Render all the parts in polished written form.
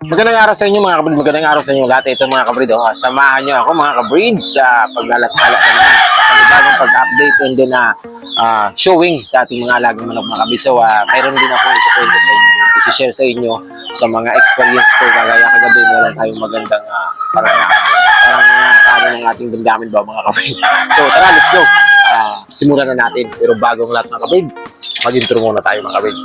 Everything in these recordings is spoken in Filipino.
Magandang araw sa inyo mga kabrid, magandang araw sa inyo lahat. Ito mga kabrid, samahan nyo ako mga kabrid sa paglalatala na naman panibagong pag-update and then showing sa ating mga alagang manok mga kabrid. So mayroon din ako itukwento sa inyo, isi-share sa inyo sa mga experience ko kagaya kagabi meron tayong magandang parang nakakano ng ating damdamin ba mga kabrid. So tara, let's go! Simulan na natin, pero bagong lahat mga kabrid, mag-intro muna tayo mga kabrid.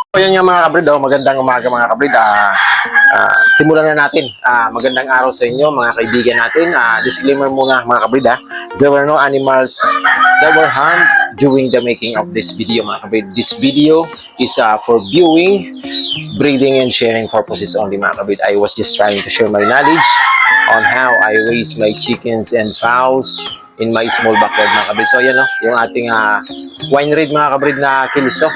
So yan yung mga kabrid, magandang umaga mga kabrid. Simulan na natin. Magandang araw sa inyo mga kaibigan natin. Disclaimer muna mga kabrid, there were no animals that were harmed during the making of this video mga kabrid. This video is for viewing, breeding, and sharing purposes only mga kabrid. I was just trying to share my knowledge on how I raise my chickens and fowls in my small backyard mga kabrid. So yan yung ating wine reed mga kabrid na kiliso.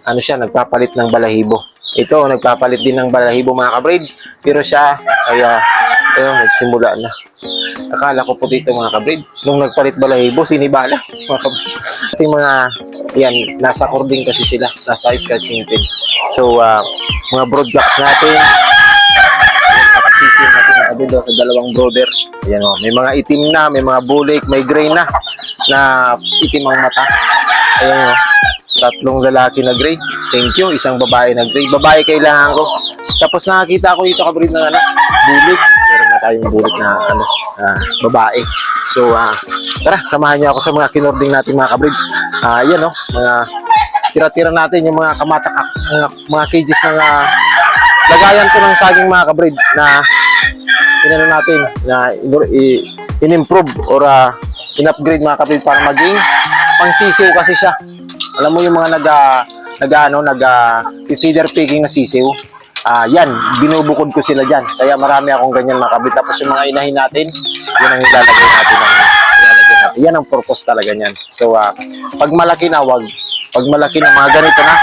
Ano siya, nagpapalit ng balahibo. Ito, nagpapalit din ng balahibo mga kabrid. Pero siya, ay, ayun, nagsimula na. Akala ko po dito mga kabrid, nung nagpalit balahibo, sinibala. Mga kabrid. Ating mga, yan, nasa cording kasi sila, nasa scratching pin. So, mga broadcast natin, natin mga kabrid sa dalawang brother. Ayan o, may mga itim na, may mga bulik, may gray na itim ang mata. Ayan o. Tatlong lalaki na gray. Thank you. Isang babae na gray. Babae kailangan ko. Tapos nakakita ko dito kabrid ng bulik. Meron na tayong bulik na babae. So, tara, samahan niyo ako sa mga kinording natin mga kabrid. Yan mga tira-tira natin yung mga kamatak, mga cages ng lagayan ko ng saging mga kabrid na inano natin na in-improve or in-upgrade mga kabrid para maging pang-sisiw kasi siya. Alam mo yung mga feeder picking na sisiw, yan, binubukod ko sila dyan. Kaya marami akong ganyan mga kabrid. Tapos yung mga inahin natin, yun ang ilalagay natin. Yan ang purpose talaga niyan. So, pag malaki na mga ganito na,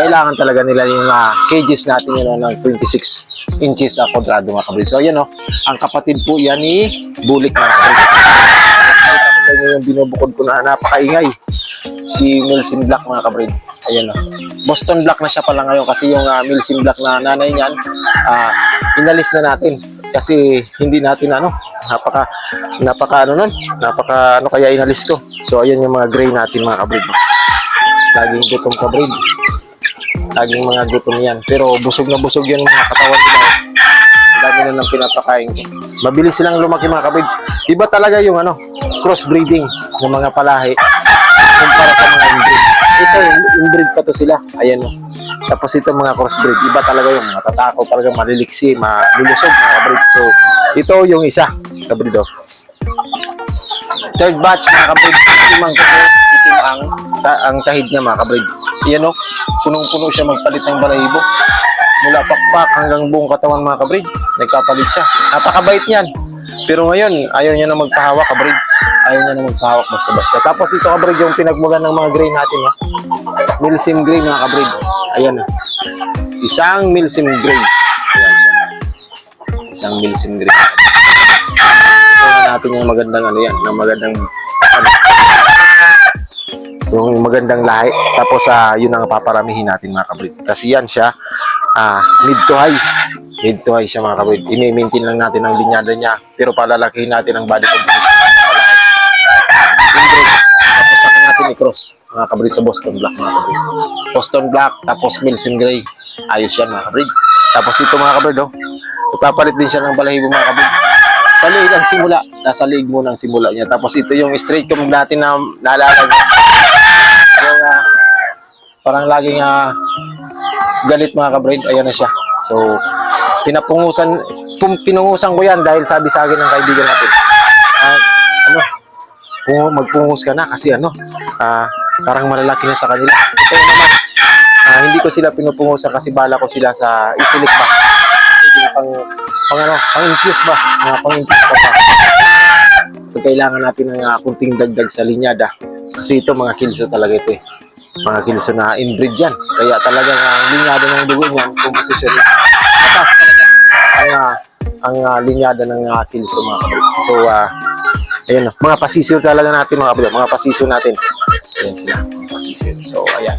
kailangan talaga nila yung cages natin yun ng 26 inches kwadrado mga kabrid. So, yan ang kapatid po yan ni bulik mga kabrid. Tapos sa inyo yung binubukod ko na napakaingay. Si Milsim Black mga kabrid. Ayan Boston Black na siya pala ngayon kasi yung Milsim Black na nanay niyan, inalis na natin kasi hindi natin napaka kaya inalis ko. So ayan yung mga gray natin mga kabrid. Laging gutom kabrid. Laging mga gutom yan. Pero busog na busog yan mga katawan nila. Ang dami na ng pinapakain ko. Mabilis silang lumaki mga kabrid. Iba talaga yung crossbreeding ng mga palahi kumpara sa mga inbreed. Ito, inbreed pa to sila. Ayan Tapos ito mga crossbreed. Iba talaga yung matatakaw talaga, maliliksi, malulusog mga kabrid. So, ito yung isa, kabrid Third batch mga kabrid. Itim ang tahid niya mga kabrid. Ayan punong-puno siya magpalit ng balahibo. Mula pakpak hanggang buong katawan mga kabrid. Nagpapalit siya. Napakabait niyan. Pero ngayon, ayaw niya na magpahawak kabrid. Ayaw niya na magpahawak basta-basta. Tapos ito kabrid yung pinagmulan ng mga gray natin Milsim gray mga kabrid. Ayan Isang Milsim gray. Ayan siya. Isang Milsim gray. Ito na natin yung magandang ng magandang yung magandang lahi. Tapos yun ang paparamihin natin mga kabrid. Kasi yan siya mid to high. Mid to high siya mga kabrid. I-maintain lang natin ang linyada niya. Pero palalakihin natin ang body composition. Tapos saka natin i-cross mga kabrid sa Boston Black mga kabrid. Boston Black tapos Milsim Gray. Ayos yan mga kabrid. Tapos ito mga kabrid nagpapalit din siya ng balahibo mga kabrid. Sa liig ang simula. Nasa liig muna ang simula niya. Tapos ito yung straight comb natin na naalala niya. Yung parang laging galit mga kabrid. Ayan na siya. So pinungusan ko yan dahil sabi sa akin ng kaibigan natin. Magpungos ka na kasi parang malalaki na sa kanila. Ito naman, hindi ko sila pinupungusan kasi bala ko sila sa isilik ba. Pang-infuse ba? Pang-infuse pa. So, kailangan natin ng kunting dagdag sa linyada. Kasi ito mga kilso talaga ito mga kilso na inbreed yan. Kaya talagang linyado ng dugo niyan, composition is mataas talaga ang linyada ng kilso mga kabrid. So, ayan, mga pasisiw talaga natin mga kabrid, mga pasisiw natin. Ayan sila, mga pasisiw. So, ayan.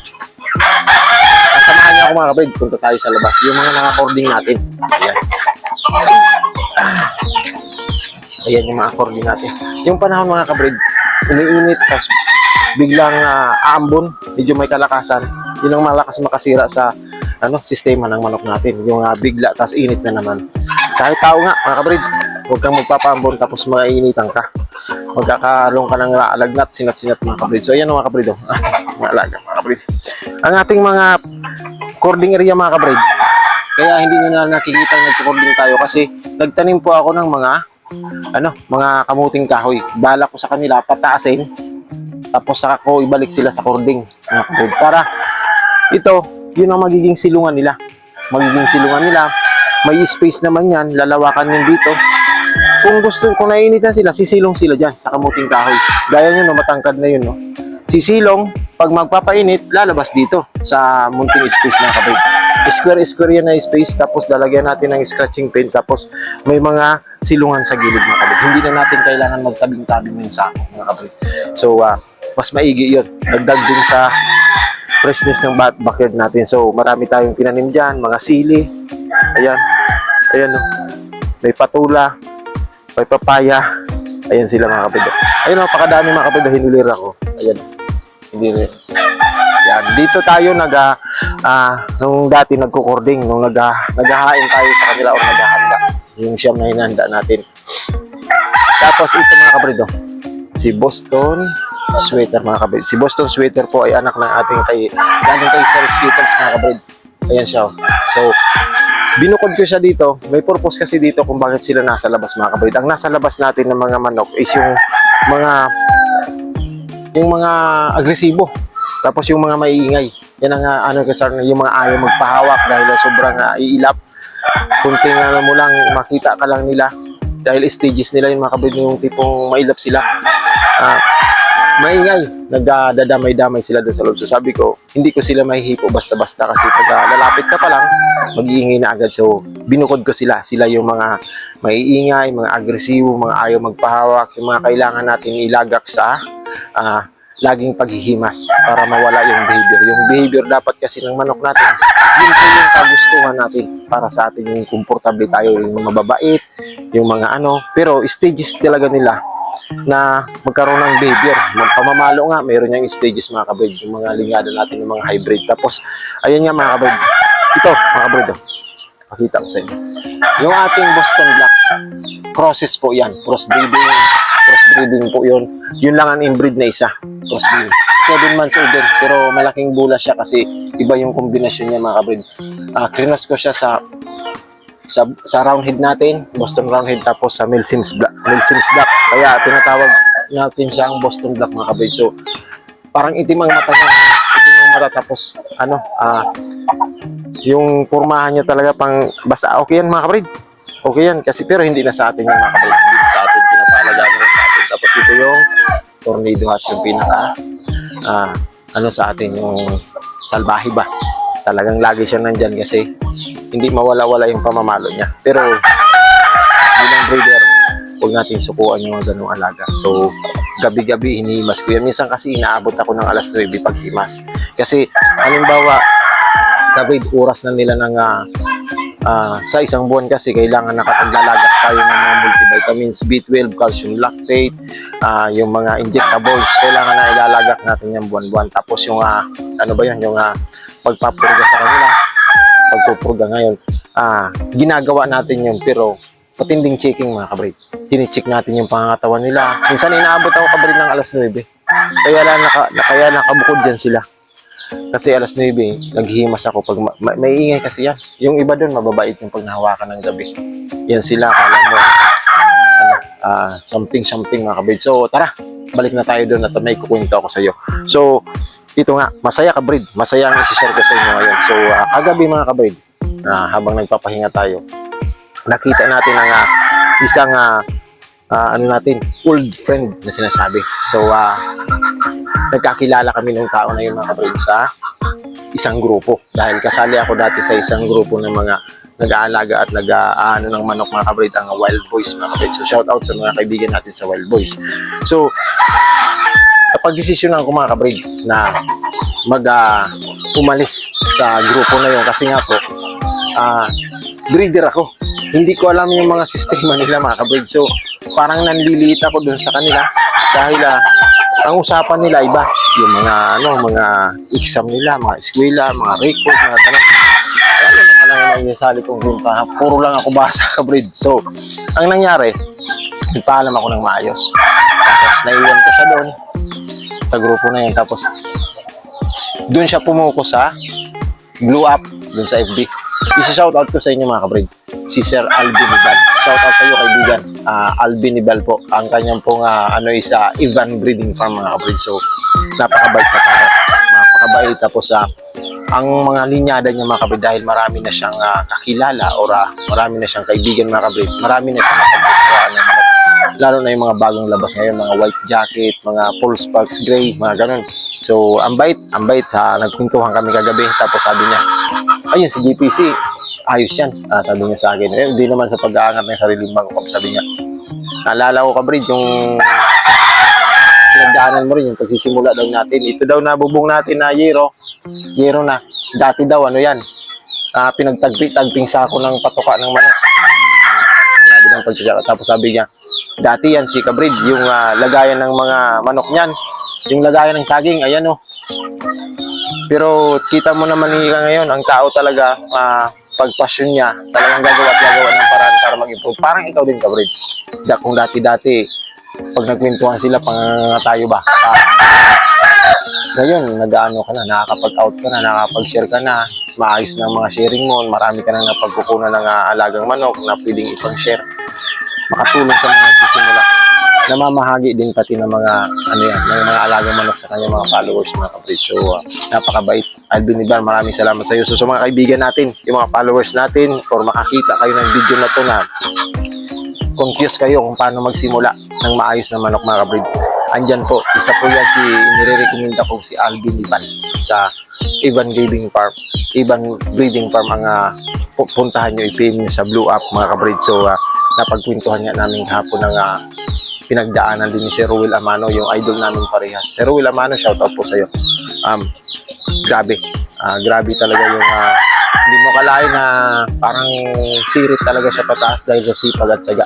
Samahan niyo ako mga kabrid, punta tayo sa labas. Yung mga naka-cording natin. Ayan. Ayan yung mga cording natin. Yung panahon mga kabrid, umiinit, tapos biglang aambon, medyo may kalakasan. Yun ang malakas makasira sa sistema ng manok natin. Yung bigla, tapos init na naman. Kahit tao nga, mga kabrid, huwag kang magpapaambon tapos mainitan ka. Magkakaroon ka ng alagnat, sinat-sinat mga kabrid. So ayan mga kabrid, mga alaga mga kabrid. Ang ating mga cording area mga kabrid, kaya hindi nyo na nakikita nagko-cording tayo kasi nagtanim po ako ng mga kamuting kahoy. Balak ko sa kanila pataasin, tapos saka ko ibalik sila sa cording mga kabrid. Para ito, yun ang magiging silungan nila. May space naman yan, lalawakan yun dito. Kung nainitan sila, sisilong sila dyan sa kamuting kahoy. Gaya nyo, matangkad na yun, no? Sisilong, pag magpapainit, lalabas dito sa munting space mga kabrid. Square yan na space, tapos lalagyan natin ng scratching paint, tapos may mga silungan sa gilid mga kabrid. Hindi na natin kailangan magtabing-tabing ng sako mga kabrid. So, mas maigi yun. Dagdag din sa freshness ng backyard natin. So, marami tayong tinanim dyan, mga sili. Ayan, no? May patula, may papaya. Ayan sila mga kapatid. Ayun, napakadami mga kapatid, hinulir ako. Ayan. Yan. Dito tayo nung dati nagko-cording, nung naghahain tayo sa kanila o naghahanda. Yung siyam na hinanda natin. Tapos ito mga kapatid, si Boston Sweater mga kapatid. Si Boston Sweater po ay anak ng ating galing kay Sir Skittles mga kapatid. Ayan siya. So, binukod ko siya dito. May purpose kasi dito kung bakit sila nasa labas mga kabrid. Ang nasa labas natin ng mga manok is yung mga agresibo. Tapos yung mga maiingay. Yan ang yung mga ayaw magpahawak dahil sobrang iilap. Kunting mo lang, makita ka lang nila. Dahil stages nila yung mga kabrid, yung tipong mailap sila. Maingay, nagdadamay-damay sila doon sa loob. So sabi ko, hindi ko sila mahihipo basta-basta kasi pag lalapit ka pa lang, mag-iingay na agad. So binukod ko sila. Sila yung mga maiingay, mga agresibo, mga ayaw magpahawak, yung mga kailangan natin ilagak sa laging paghihimas para mawala yung behavior. Yung behavior dapat kasi ng manok natin, yun po yung kagustuhan natin para sa atin yung komportable tayo, yung mababait, yung mga pero stages talaga nila na magkaroon ng behavior. Pamamalo nga, mayroon niyang stages mga kabrid, yung mga lingada natin, yung mga hybrid. Tapos, ayan nga mga kabrid. Ito, mga kabrid, pakita ko sa inyo. Yung ating Boston Black, crosses po yan. Crossbreeding po yun. Yun lang ang inbreed na isa. Crossbreeding. 7 months old din. Pero malaking bula siya kasi iba yung kombinasyon niya mga kabrid. Krinos ko siya sa roundhead natin, Boston Roundhead, tapos sa Milsim's Black. Kaya tinatawag natin siyang Boston Black mga kabrid. So, parang itim ang mata niya. Tapos, yung pormahan niya talaga basta okay yan mga kabrid. Okay yan, kasi pero hindi na sa atin yung mga kabrid. Hindi na sa atin, pinapalagaan na sa atin. Tapos ito yung Tornado Hatch, yung pinaka, sa atin, yung salbahe ba. Talagang lagi siya nandyan kasi hindi mawala-wala yung pamamalo niya. Pero bilang breeder, huwag natin sukuan yung mga ganung alaga. So, gabi-gabi hinihimas ko yan. Minsan kasi inaabot ako ng alas 9 paghimas. Kasi, halimbawa, kabrid, oras na nila ng sa isang buwan kasi kailangan nakapaglalagak tayo ng mga multivitamins, B12, calcium lactate, yung mga injectables, kailangan na ilalagak natin yung buwan-buwan. Tapos yung yung pagpapurga sa kanila, pagpupurga ngayon, ginagawa natin yun, pero patinding checking mga kabrid. Tinicheck natin yung pangangatawan nila. Minsan inaabot ako kabrid ng alas 9. Kaya nakabukod dyan sila. Kasi alas 9, naghihimas ako pag may ingay kasi yan. Yung iba doon, mababait yung pag nahawakan ng gabi. Yan sila, kala mo, something mga kabrid. So, tara, balik na tayo doon at may kukwento ako sa iyo. So, ito nga, masaya kabrid. Masaya ang isi-share ko sa inyo ngayon. So, kagabi mga kabrid, habang nagpapahinga tayo, nakita natin ang isang ano natin, old friend na sinasabi. So, nagkakilala kami ng tao na yun mga kabrid sa isang grupo. Dahil kasali ako dati sa isang grupo ng mga nag-aalaga at nag-aano ng manok mga kabrid, ang Wild Boys mga kabrid. So, shout out sa mga kaibigan natin sa Wild Boys. So, napag-desisyonan ko mga kabrid na umalis sa grupo na yun kasi nga po, breeder ako. Hindi ko alam yung mga sistema nila mga kabrid. So, parang nanliliit ako dun sa kanila dahil ang usapan nila iba. Yung mga exam nila, mga eskwela, mga record, mga ganun. Kaya naman ang nangyasali kong punta. Puro lang ako basa kabrid. So, ang nangyari, nagpaalam ako ng maayos. Tapos, naiwan ko siya doon sa grupo na yun. Tapos, doon siya pumuko sa Blue Up, doon sa FB. Isa-shoutout ko sa inyo mga kabrid, si Sir Alvin Ibal. Shoutout sa iyo kaibigan, Alvin Ibal po. Ang kanyang pong isa Ivan Breeding Farm mga kabrid. So, napakabait na tao. Napakabait. Tapos, ang mga linyada niya mga kabrid, dahil marami na siyang kakilala or marami na siyang kaibigan mga kabrid, marami na siyang napagkukuhaan ng manok. Lalo na yung mga bagong labas ngayon, mga white jacket, mga Paul Sparks Gray, mga ganun. So, ang bait, nagkwentuhan kami kagabi, tapos sabi niya, ayun si GPC, ayos yan, sabi niya sa akin. Hindi naman sa pag-aangat ng sariling manok, sabi niya. Naalala ko kabrid, yung pinagdaanan mo rin, yung pagsisimula daw natin. Ito daw nabubong natin na yero na, dati daw, pinagtagping sako ng patuka ng manok. Grabe ng pagtsaka. Tapos sabi niya, dati yan si kabrid, yung lagayan ng mga manok niyan, yung lagayan ng saging, ayan oh. Pero kita mo naman ngayon, ang tao talaga, pag-passion niya, talagang gagawa ng paraan para mag-improve. Parang ikaw din, kabrid. Kung dati-dati, pag nagkwentuhan sila, tayo ba? Ngayon, nag-ano ka na, nakakapag-out ka na, nakakapag-share ka na, maayos na ang mga sharing mo, marami ka na napagkukunan ng alagang manok na pwedeng ipang-share. Makatulong sa mga nagsisimula. Namamahagi din pati ng mga ng mga alagang manok sa kanyang mga followers mga kabrid. So, napakabait. Alvin Ibal, maraming salamat sa iyo. So, sa mga kaibigan natin, yung mga followers natin, or makakita kayo ng video na to na confused kayo kung paano magsimula ng maayos na manok mga kabrid. Andyan po, isa po yan nire-recommenda ko si Alvin Ibal sa Ivan Breeding Farm. Ivan Breeding Farm ang puntahan nyo, i-pin nyo sa Blue Up mga kabrid. So, napagkwentuhan nga namin hapon ng pinagdaanan din ni Sir Ruel Amano, yung idol namin parehas. Sir Ruel Amano, shoutout po sa iyo. Grabe. Grabe talaga yung hindi mo kalain na parang sirit talaga siya pataas dahil sa sipag at tiyaga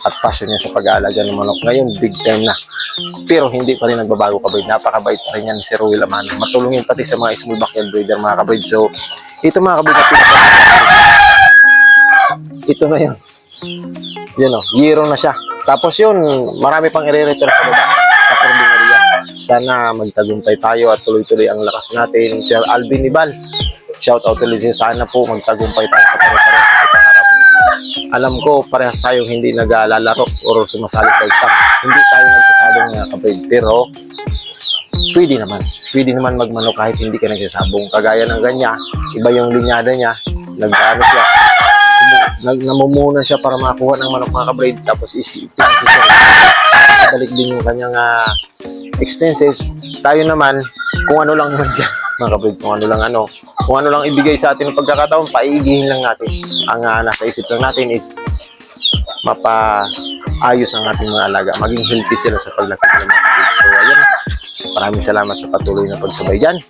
at passion niya sa pag-aalaga ng manok. Ngayon, big time na. Pero hindi pa rin nagbabago kabrid. Napakabait pa rin yan ni Sir Ruel Amano. Matulungin pati sa mga small backyard breeder mga kabrid. So, ito mga kabrid na ito na yun. Yun o, yero na siya. Tapos yun, marami pang i-return sa baba sa Cording area. Sana magtagumpay tayo at tuloy-tuloy ang lakas natin. Sir Alvin Ibal, shout out ulit din. Sana po magtagumpay tayo sa pare-pareho sa pangarap. Alam ko, parehas tayong hindi naglalaro or sumasali sa exam. Hindi tayo nagsasabong nga kabrid. Pero, pwede naman. Pwede naman magmanok kahit hindi ka nagsasabong. Kagaya ng ganya, iba yung linyada niya, nagkano siya. Namumunan siya para makakuha ng manok mga kabrid, tapos balik din yung kanyang expenses. Tayo naman, kung ano lang naman dyan mga kabrid, kung ano lang ibigay sa atin ng pagkakataon, paigihin lang natin. Ang nasa isip lang natin is mapaayos ang ating mga alaga, maging healthy sila sa paglaki ng mga kabrid. So ayan, maraming salamat sa patuloy na pagsabay dyan.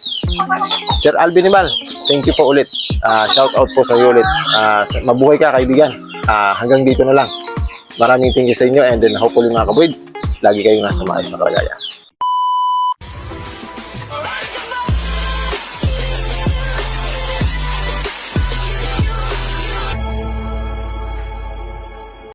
Sir Alvin Ibal, thank you po ulit. Shout out po sa iyo ulit. Mabuhay ka kaibigan. Hanggang dito na lang. Maraming thank you sa inyo, and then hopefully mga kabrid, lagi kayong nasa maayos na kalagayan.